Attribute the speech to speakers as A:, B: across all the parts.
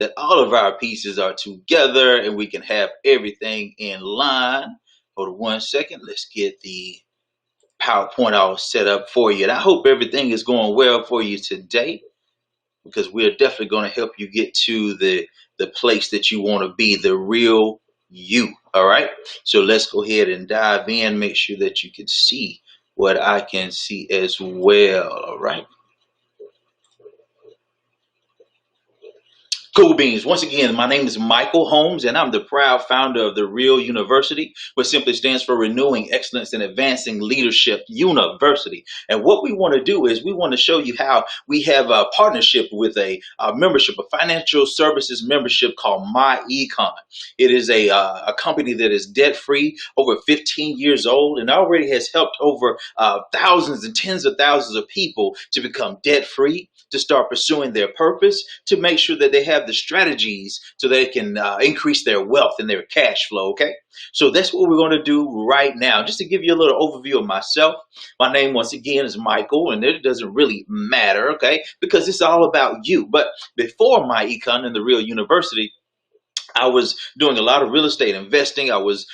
A: that all of our pieces are together and we can have everything in line. Hold on one second. Let's get the PowerPoint all set up for you. And I hope everything is going well for you today, because we're definitely going to help you get to the place that you want to be, the real you. All right. So let's go ahead and dive in. Make sure that you can see what I can see as well. All right. Cool beans. Once again, my name is Michael Holmes, and I'm the proud founder of The Real University, which simply stands for Renewing Excellence and Advancing Leadership University. And what we want to do is we want to show you how we have a partnership with a membership, a financial services membership called MyEcon. It is a company that is debt free, over 15 years old, and already has helped over thousands and tens of thousands of people to become debt free, to start pursuing their purpose, to make sure that they have the strategies so they can increase their wealth and their cash flow. Okay, so that's what we're going to do right now. Just to give you a little overview of myself, my name once again is Michael, and it doesn't really matter, okay, because it's all about you. But before my econ and the Real University, I was doing a lot of real estate investing. I was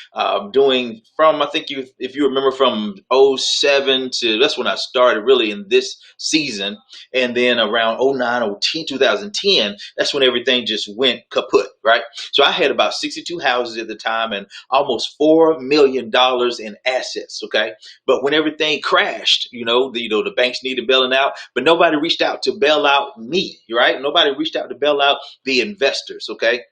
A: doing from, I think if you remember, from '07 to, that's when I started really in this season. And then around '09, 2010, that's when everything just went kaput, right? So I had about 62 houses at the time and almost $4 million in assets, okay? But when everything crashed, the banks needed bailing out, but nobody reached out to bail out me, right? Nobody reached out to bail out the investors, okay?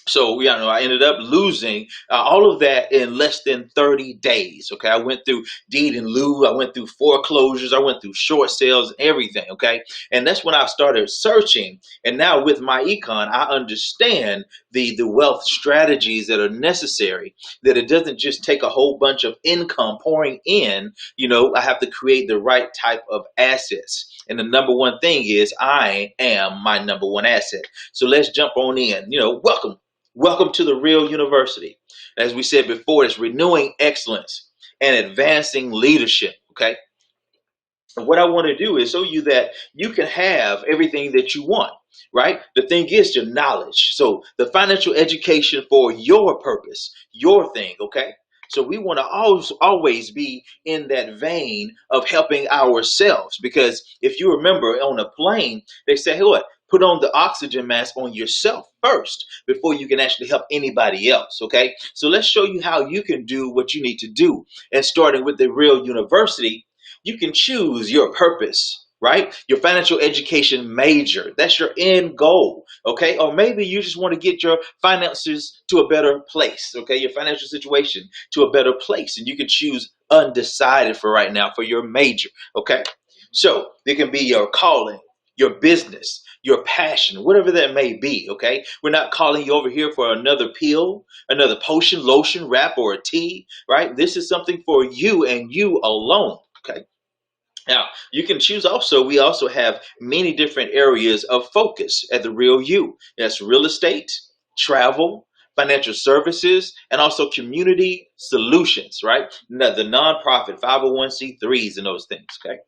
A: So I ended up losing all of that in less than 30 days. Okay, I went through deed in lieu, I went through foreclosures, I went through short sales, everything. Okay, and that's when I started searching. And now with my econ, I understand the wealth strategies that are necessary. That it doesn't just take a whole bunch of income pouring in. I have to create the right type of assets. And the number one thing is I am my number one asset. So let's jump on in. Welcome to the Real University. As we said before, it's renewing excellence and advancing leadership. Okay. And what I want to do is show you that you can have everything that you want, right? The thing is your knowledge. So the financial education for your purpose, your thing. Okay. So we want to always be in that vein of helping ourselves, because if you remember on a plane, they say, hey, what? Put on the oxygen mask on yourself first before you can actually help anybody else. Okay. So let's show you how you can do what you need to do. And starting with the Real University, you can choose your purpose, right? Your financial education major. That's your end goal. Okay. Or maybe you just want to get your finances to a better place. Okay. Your financial situation to a better place. And you can choose undecided for right now for your major. Okay. So it can be your calling, your business, your passion, whatever that may be. Okay. We're not calling you over here for another pill, another potion, lotion, wrap, or a tea, right? This is something for you and you alone. Okay. Now, you can choose also, we also have many different areas of focus at the Real You. That's real estate, travel, financial services, and also community solutions, right? The nonprofit 501c3s and those things, okay?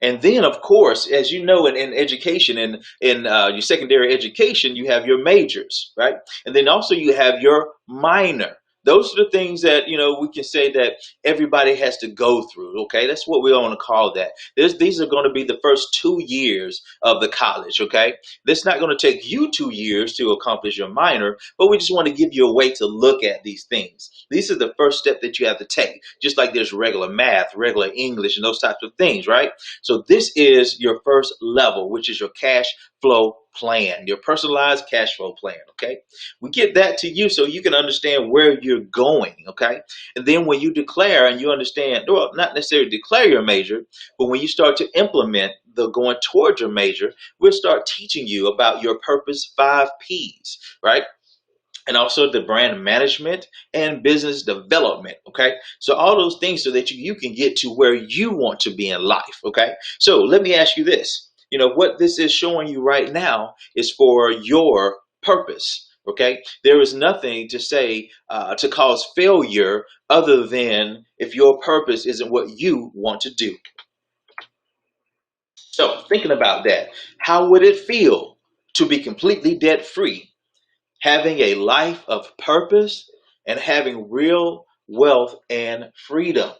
A: And then, of course, as you know, in education, in your secondary education, you have your majors, right? And then also you have your minor. Those are the things that we can say that everybody has to go through. Okay, that's what we want to call that. These are going to be the first 2 years of the college. Okay, it's not going to take you 2 years to accomplish your minor, but we just want to give you a way to look at these things. These are the first step that you have to take, just like there's regular math, regular English, and those types of things, right? So this is your first level, which is your cash flow plan, your personalized cash flow plan. Okay. We get that to you so you can understand where you're going. Okay. And then when you declare and you understand, well, not necessarily declare your major, but when you start to implement the going towards your major, we'll start teaching you about your purpose 5 P's, right? And also the brand management and business development. Okay. So all those things so that you can get to where you want to be in life. Okay. So let me ask you this. What this is showing you right now is for your purpose. Okay. There is nothing to say to cause failure other than if your purpose isn't what you want to do. So thinking about that, how would it feel to be completely debt free, having a life of purpose, and having real wealth and freedom.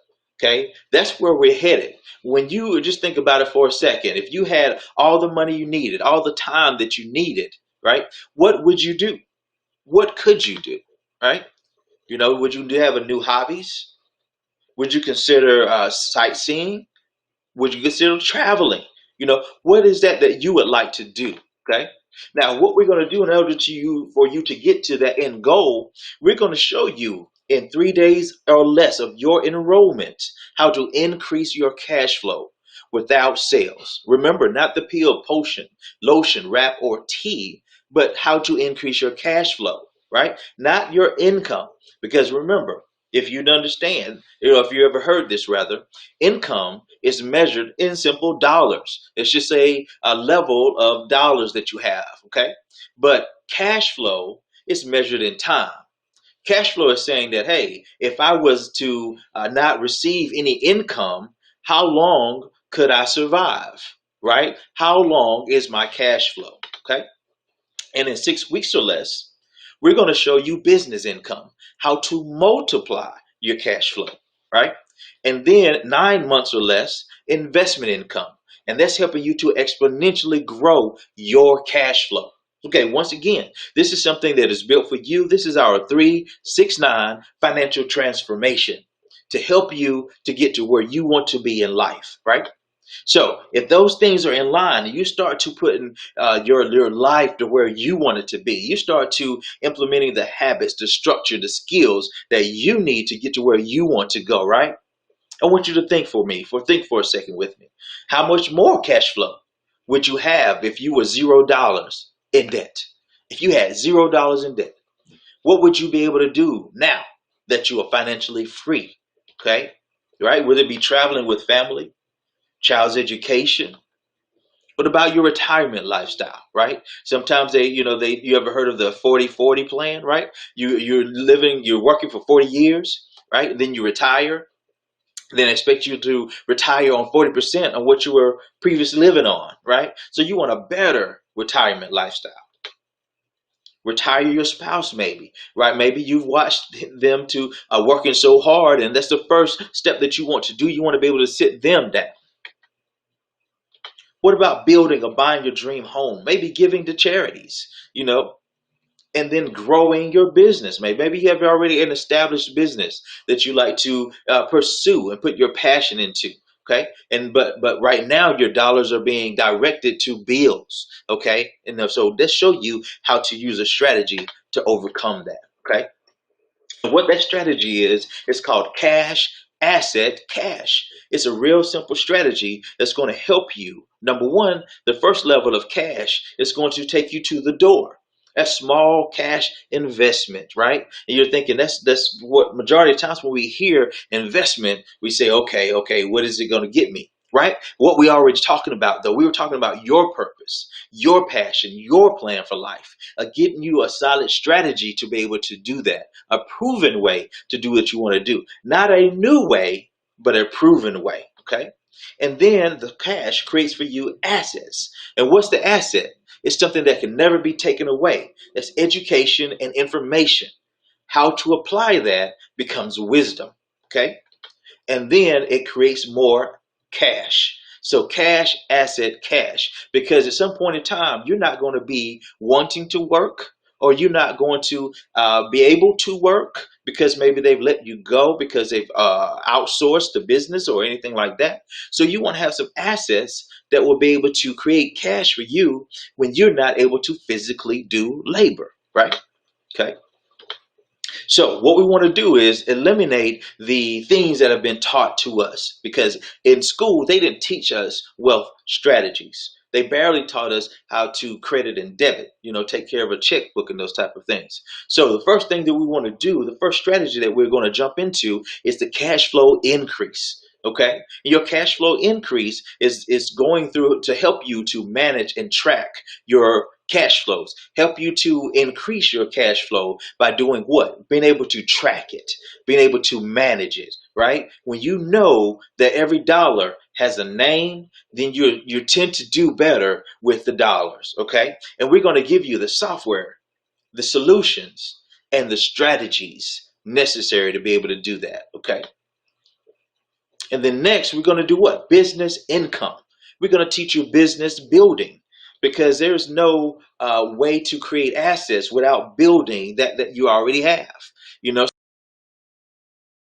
A: Okay, that's where we're headed. When you just think about it for a second, if you had all the money you needed, all the time that you needed, right, what would you do? What could you do? Right? Would you have a new hobbies? Would you consider sightseeing? Would you consider traveling? What is that you would like to do? Okay. Now, what we're going to do in order for you to get to that end goal, we're going to show you in 3 days or less of your enrollment how to increase your cash flow without sales. Remember, not the pill, potion, lotion, wrap, or tea, but how to increase your cash flow, right? Not your income. Because remember, if you understand, if you ever heard this rather, income is measured in simple dollars. It's just a level of dollars that you have, okay? But cash flow is measured in time. Cash flow is saying that, hey, if I was to not receive any income, how long could I survive, right? How long is my cash flow, okay? And in 6 weeks or less, we're going to show you business income, how to multiply your cash flow, right? And then 9 months or less, investment income. And that's helping you to exponentially grow your cash flow. Okay, once again, this is something that is built for you. This is our 369 financial transformation to help you to get to where you want to be in life, right? So if those things are in line and you start to put in your life to where you want it to be, you start to implementing the habits, the structure, the skills that you need to get to where you want to go, right? I want you to think for a second with me. How much more cash flow would you have if you were $0 in debt? If you had $0 in debt, what would you be able to do now that you are financially free? Okay, right? Whether it be traveling with family, child's education. What about your retirement lifestyle, right? Sometimes you ever heard of the 40-40 plan, right? You're working for 40 years, right? Then you retire, then expect you to retire on 40% of what you were previously living on, right? So you want a better retirement lifestyle. Retire your spouse, maybe, right? Maybe you've watched them to working so hard, and that's the first step that you want to do. You want to be able to sit them down. What about building or buying your dream home? Maybe giving to charities, and then growing your business. Maybe you have already an established business that you like to pursue and put your passion into. Okay, but right now your dollars are being directed to bills. Okay, and so let's show you how to use a strategy to overcome that. Okay. What that strategy is, it's called cash, asset, cash. It's a real simple strategy that's going to help you. Number one, the first level of cash is going to take you to the door. A small cash investment, right? And you're thinking that's what majority of times when we hear investment, we say, okay, what is it going to get me? Right? What we already talking about though, we were talking about your purpose, your passion, your plan for life, getting you a solid strategy to be able to do that, a proven way to do what you want to do, not a new way, but a proven way. Okay. And then the cash creates for you assets. And what's the asset? It's something that can never be taken away. That's education and information. How to apply that becomes wisdom. Okay. And then it creates more cash. So cash, asset, cash. Because at some point in time, you're not going to be wanting to work, or you're not going to be able to work because maybe they've let you go because they've outsourced the business or anything like that. So you want to have some assets that will be able to create cash for you when you're not able to physically do labor, right? Okay. So what we want to do is eliminate the things that have been taught to us, because in school, they didn't teach us wealth strategies. They barely taught us how to credit and debit, take care of a checkbook and those type of things. So the first thing that we want to do, the first strategy that we're going to jump into is the cash flow increase. Okay, your cash flow increase is going through to help you to manage and track your cash flows, help you to increase your cash flow by doing what? Being able to track it, being able to manage it, right? When you know that every dollar has a name, then you tend to do better with the dollars. Okay, and we're going to give you the software, the solutions, and the strategies necessary to be able to do that. Okay, and then next we're going to do what? Business income. We're going to teach you business building, because there's no way to create assets without building that you already have. You know,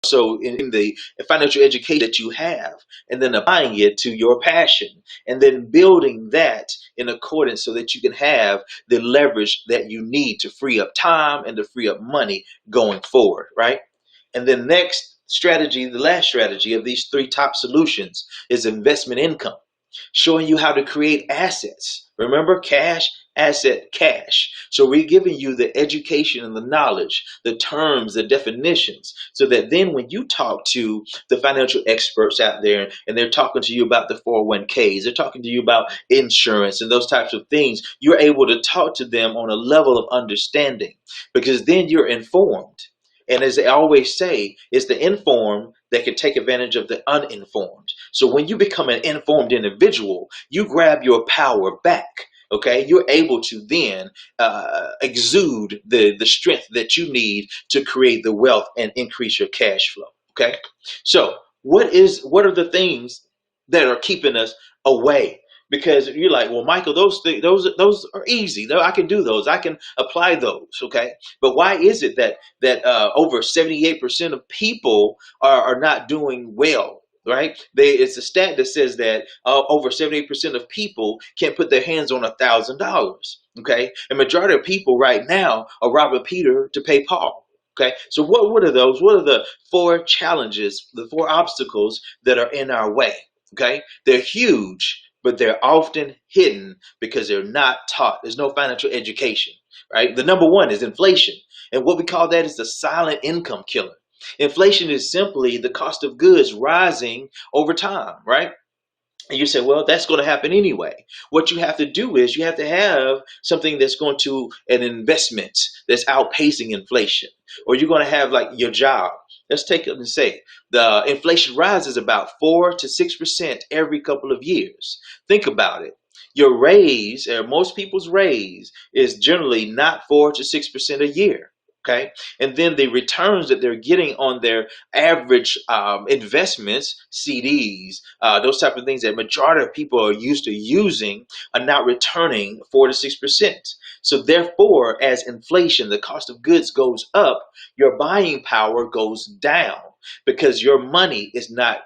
A: so in the financial education that you have, and then applying it to your passion, and then building that in accordance so that you can have the leverage that you need to free up time and to free up money going forward, right? And then next strategy, the last strategy of these three top solutions, is investment income, showing you how to create assets. Remember, cash, asset, cash. So we're giving you the education and the knowledge, the terms, the definitions, so that then when you talk to the financial experts out there and they're talking to you about the 401ks, they're talking to you about insurance and those types of things, you're able to talk to them on a level of understanding, because then you're informed. And as they always say, it's the informed that can take advantage of the uninformed. So when you become an informed individual, you grab your power back. Okay, you're able to then exude the strength that you need to create the wealth and increase your cash flow. Okay, so what are the things that are keeping us away? Because you're like, well, Michael, those are easy. I can do those. I can apply those. Okay, but why is it that over 78% of people are not doing well? Right? It's a stat that says that over 78% of people can't put their hands on $1,000. Okay, and majority of people right now are robbing Peter to pay Paul. Okay, so what are those? What are the four challenges, the four obstacles that are in our way? Okay, they're huge, but they're often hidden because they're not taught. There's no financial education, right? The number one is inflation. And what we call that is the silent income killer. Inflation is simply the cost of goods rising over time, right? And you say, well, that's going to happen anyway. What you have to do is you have to have something that's going to an investment that's outpacing inflation, or you're going to have like your job. Let's take it and say the inflation rises about 4 to 6% every couple of years. Think about it. Your raise, or most people's raise, is generally not 4 to 6% a year. Okay, and then the returns that they're getting on their average investments, CDs, those type of things that majority of people are used to using, are not returning 4 to 6%. So therefore, as inflation, the cost of goods goes up, your buying power goes down because your money is not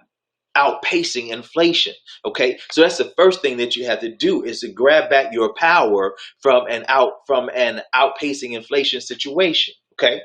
A: outpacing inflation. Okay, so that's the first thing that you have to do, is to grab back your power from an outpacing inflation situation. Okay,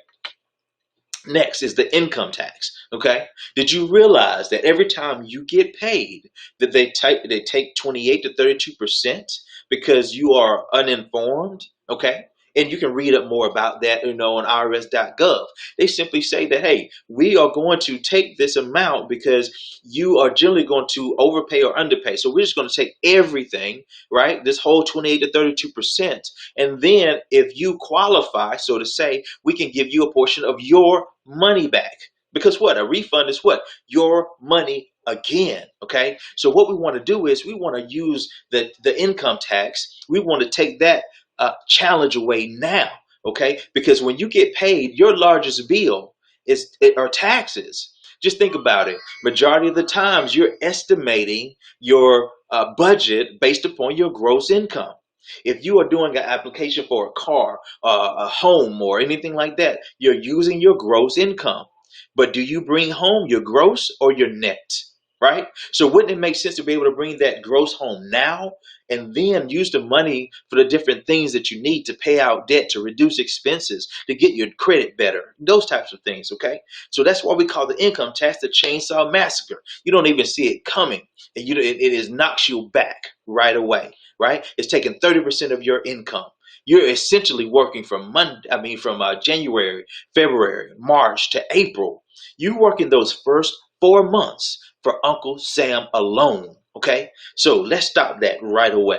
A: next is the income tax. Okay, did you realize that every time you get paid that they take 28 to 32% because you are uninformed? Okay, and you can read up more about that, on IRS.gov. They simply say that, hey, we are going to take this amount because you are generally going to overpay or underpay. So we're just going to take everything, right? This whole 28 to 32%. And then if you qualify, so to say, we can give you a portion of your money back. Because what? A refund is what? Your money again. Okay, so what we want to do is we want to use the income tax. We want to take that challenge away now. Okay, because when you get paid, your largest bill are taxes. Just think about it. Majority of the times you're estimating your budget based upon your gross income. If you are doing an application for a car, a home, or anything like that, you're using your gross income. But do you bring home your gross or your net? Right? So wouldn't it make sense to be able to bring that gross home now and then use the money for the different things that you need to pay out debt, to reduce expenses, to get your credit better, those types of things. Okay, so that's why we call the income tax the chainsaw massacre. You don't even see it coming, and it knocks you back right away. Right? It's taking 30% of your income. You're essentially working from January, February, March to April. You work in those first 4 months for Uncle Sam alone. Okay, so let's stop that right away.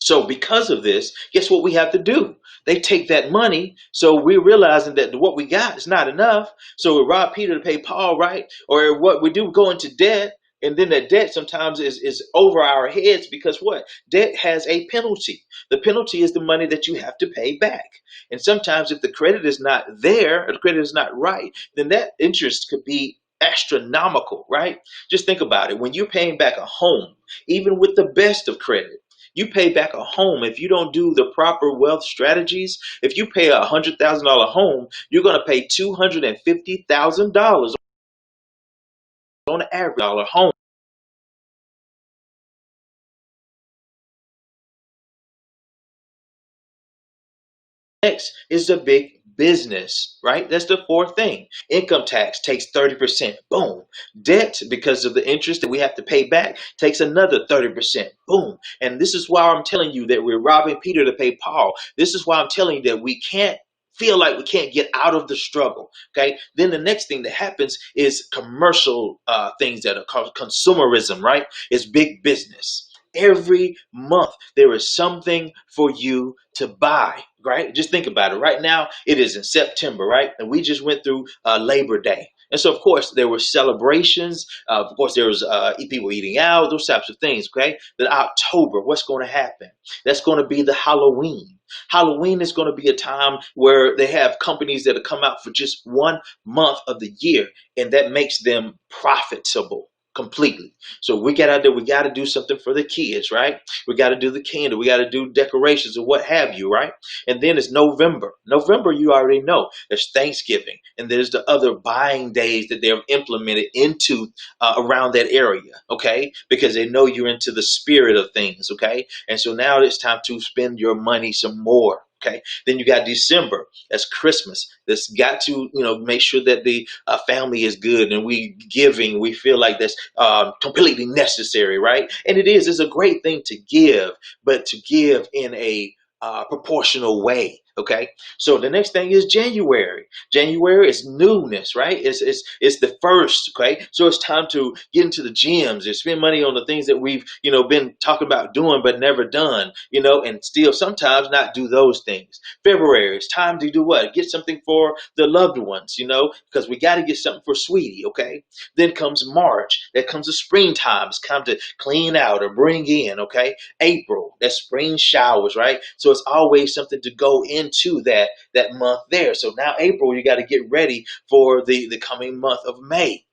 A: So because of this, guess what we have to do? They take that money, so we're realizing that what we got is not enough. So we rob Peter to pay Paul, right? Or what we do, go into debt. And then that debt sometimes is over our heads because what? Debt has a penalty. The penalty is the money that you have to pay back. And sometimes if the credit is not there, or the credit is not right, then that interest could be astronomical, right? Just think about it. When you're paying back a home, even with the best of credit, you pay back a home. If you don't do the proper wealth strategies, if you pay $100,000 home, you're going to pay $250,000 on an average dollar home. Next is the big business, right? That's the fourth thing. Income tax takes 30%. Boom. Debt, because of the interest that we have to pay back, takes another 30%. Boom. And this is why I'm telling you that we're robbing Peter to pay Paul. This is why I'm telling you that we can't feel like we can't get out of the struggle. Okay. Then the next thing that happens is commercial things that are called consumerism, right? It's big business. Every month there is something for you to buy, right? Just think about it. Right now it is in September, right? And we just went through Labor Day. And so, of course, there were celebrations. Of course, there was people eating out, those types of things. Okay. Then October, what's going to happen? That's going to be the Halloween. Halloween is going to be a time where they have companies that come out for just 1 month of the year, and that makes them profitable completely. So we get out there, we got to do something for the kids, right? We got to do the candle, we got to do decorations or what have you, right? And then it's November. November, you already know, there's Thanksgiving, and there's the other buying days that they've implemented into around that area, okay? Because they know you're into the spirit of things, okay? And so now it's time to spend your money some more. Okay, then you got December. That's Christmas. That's got to, make sure that the family is good and we giving. We feel like that's completely necessary, right? And it is. It's a great thing to give, but to give in a proportional way. Okay, so the next thing is January. January is newness, right? It's the first. Okay, so it's time to get into the gyms and spend money on the things that we've been talking about doing but never done. And still sometimes not do those things. February, it's time to do what? Get something for the loved ones. Because we got to get something for Sweetie. Okay, then comes March. That comes the springtime. It's time to clean out or bring in. Okay, April, that's spring showers, right? So it's always something to go into that month there. So now April, you got to get ready for the coming month of May.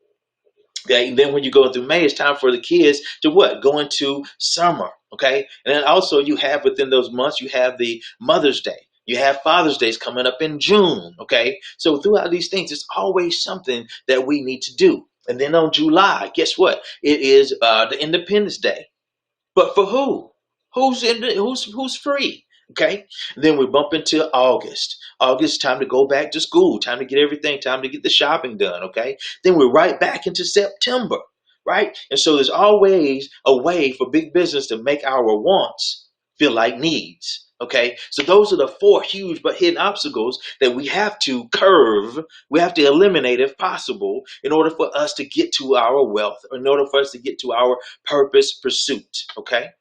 A: Okay, and then when you go through May, it's time for the kids to what? Go into summer. Okay, and then also you have within those months, you have the Mother's Day. You have Father's Days coming up in June. Okay, so throughout these things, it's always something that we need to do. And then on July, guess what? It is the Independence Day. But for who? Who's free? Okay. Then we bump into August. August, time to go back to school, time to get everything, time to get the shopping done. Okay. Then we're right back into September, right? And so there's always a way for big business to make our wants feel like needs. Okay, so those are the four huge but hidden obstacles that we have to curve, we have to eliminate if possible, in order for us to get to our wealth, in order for us to get to our purpose pursuit. Okay.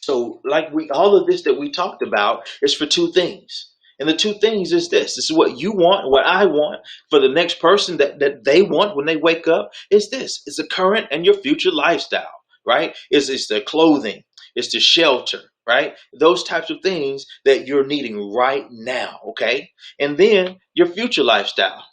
A: So, like all of this that we talked about is for two things. And the two things is this. This is what you want, what I want for the next person that they want when they wake up. Is this. It's the current and your future lifestyle, right? It's the clothing, it's the shelter, right? Those types of things that you're needing right now, okay? And then your future lifestyle.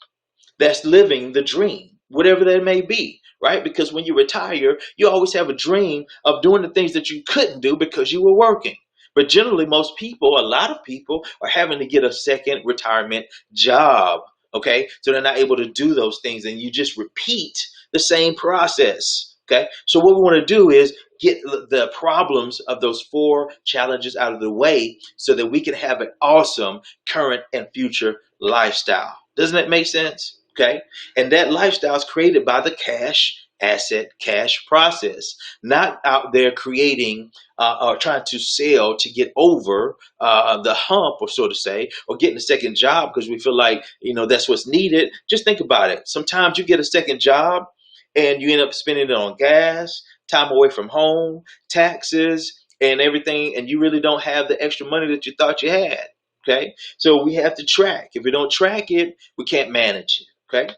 A: That's living the dream, whatever that may be, right? Because when you retire, you always have a dream of doing the things that you couldn't do because you were working. But generally, most people, a lot of people, are having to get a second retirement job. Okay. So they're not able to do those things. And you just repeat the same process. Okay. So what we want to do is get the problems of those four challenges out of the way so that we can have an awesome current and future lifestyle. Doesn't that make sense? Okay. And that lifestyle is created by the cash process, not out there creating or trying to sell to get over the hump, or so to say, or getting a second job because we feel like, that's what's needed. Just think about it. Sometimes you get a second job and you end up spending it on gas, time away from home, taxes, and everything, and you really don't have the extra money that you thought you had. Okay. So we have to track. If we don't track it, we can't manage it. Okay.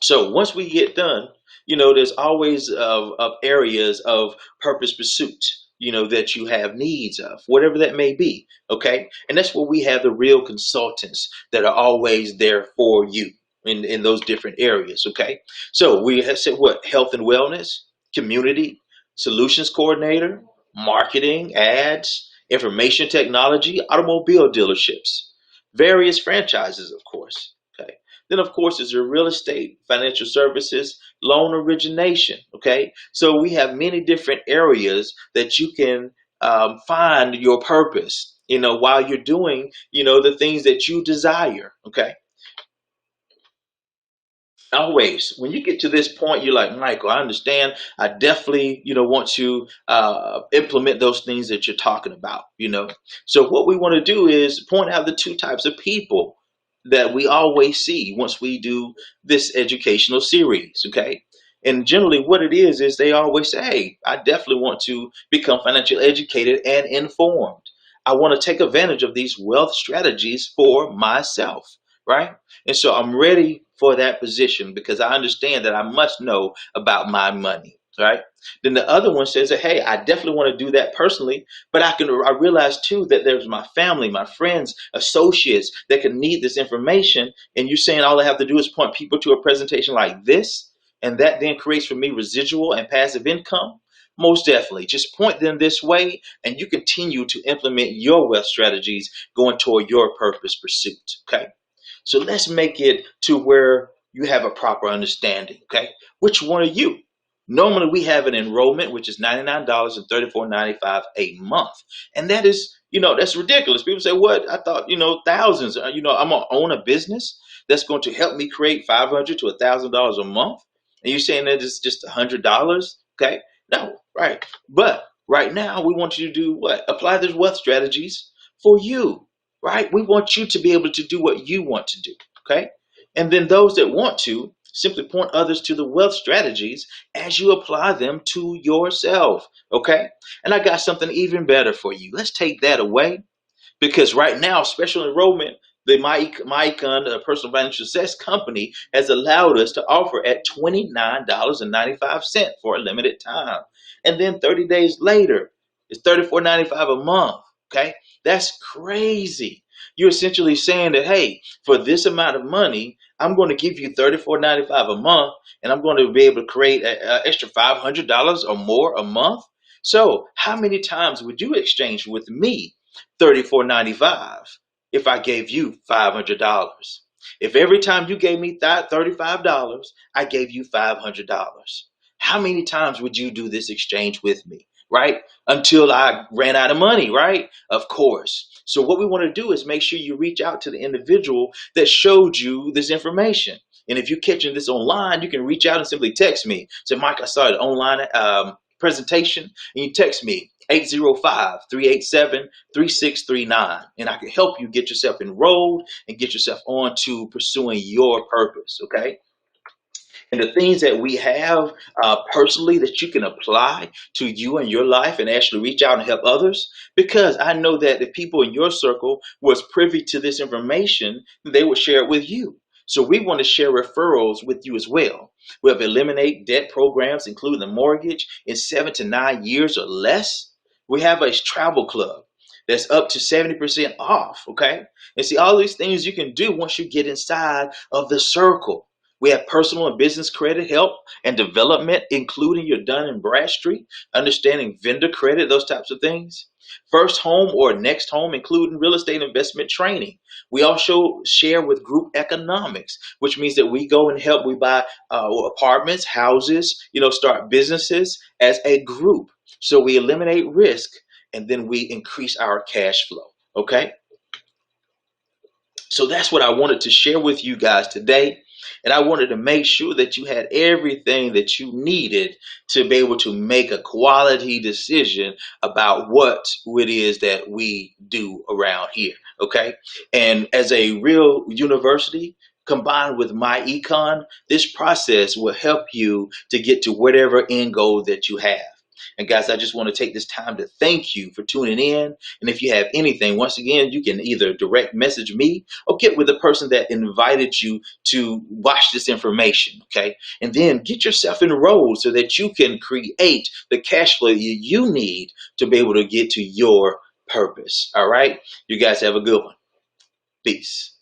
A: So once we get done There's always of areas of purpose pursuit, that you have needs of, whatever that may be. Okay. And that's where we have the real consultants that are always there for you in those different areas. Okay. So we have said what? Health and wellness, community, solutions coordinator, marketing, ads, information technology, automobile dealerships, various franchises, of course. Okay. Then, of course, is your real estate, financial services, loan origination. Okay. So we have many different areas that you can find your purpose, while you're doing, the things that you desire. Okay. Always, when you get to this point, you're like, Michael, I understand. I definitely, want to implement those things that you're talking about. So what we want to do is point out the two types of people that we always see once we do this educational series. Okay. And generally what it is they always say, hey, I definitely want to become financially educated and informed. I want to take advantage of these wealth strategies for myself. Right. And so I'm ready for that position because I understand that I must know about my money. Right. Then the other one says that, hey, I definitely want to do that personally, but I realize too that there's my family, my friends, associates that can need this information. And you're saying all I have to do is point people to a presentation like this, and that then creates for me residual and passive income. Most definitely. Just point them this way, and you continue to implement your wealth strategies going toward your purpose pursuit. Okay. So let's make it to where you have a proper understanding. Okay. Which one are you? Normally we have an enrollment, which is $99 and $34.95 a month. And that is, that's ridiculous. People say, what? I thought, thousands, I'm going to own a business that's going to help me create $500 to $1,000 a month. And you're saying that it's just $100. Okay. No. Right. But right now we want you to do what? Apply those wealth strategies for you. Right? We want you to be able to do what you want to do. Okay. And then those that want to simply point others to the wealth strategies as you apply them to yourself. Okay. And I got something even better for you. Let's take that away because right now, special enrollment, the MyEcon, the personal financial success company, has allowed us to offer at $29.95 for a limited time. And then 30 days later, it's $34.95 a month. Okay. That's crazy. You're essentially saying that, hey, for this amount of money, I'm going to give you $34.95 a month, and I'm going to be able to create an extra $500 or more a month. So how many times would you exchange with me $34.95 if I gave you $500? If every time you gave me that $35, I gave you $500, how many times would you do this exchange with me? Right? Until I ran out of money, right? Of course. So what we want to do is make sure you reach out to the individual that showed you this information. And if you're catching this online, you can reach out and simply text me. Say, Mike, I saw an online presentation, and you text me 805-387-3639. And I can help you get yourself enrolled and get yourself on to pursuing your purpose. Okay. And the things that we have personally that you can apply to you and your life and actually reach out and help others. Because I know that if people in your circle was privy to this information, they would share it with you. So we want to share referrals with you as well. We have eliminate debt programs, including the mortgage, in 7 to 9 years or less. We have a travel club that's up to 70% off. Okay. And see, all these things you can do once you get inside of the circle. We have personal and business credit help and development, including your Dun and Bradstreet, understanding vendor credit, those types of things. First home or next home, including real estate investment training. We also share with group economics, which means that we go and help. We buy apartments, houses, start businesses as a group. So we eliminate risk and then we increase our cash flow. Okay. So that's what I wanted to share with you guys today. And I wanted to make sure that you had everything that you needed to be able to make a quality decision about what it is that we do around here. Okay. And as a real university, combined with MyEcon, this process will help you to get to whatever end goal that you have. And guys, I just want to take this time to thank you for tuning in. And if you have anything, once again, you can either direct message me or get with the person that invited you to watch this information. Okay. And then get yourself enrolled so that you can create the cash flow you need to be able to get to your purpose. All right. You guys have a good one. Peace.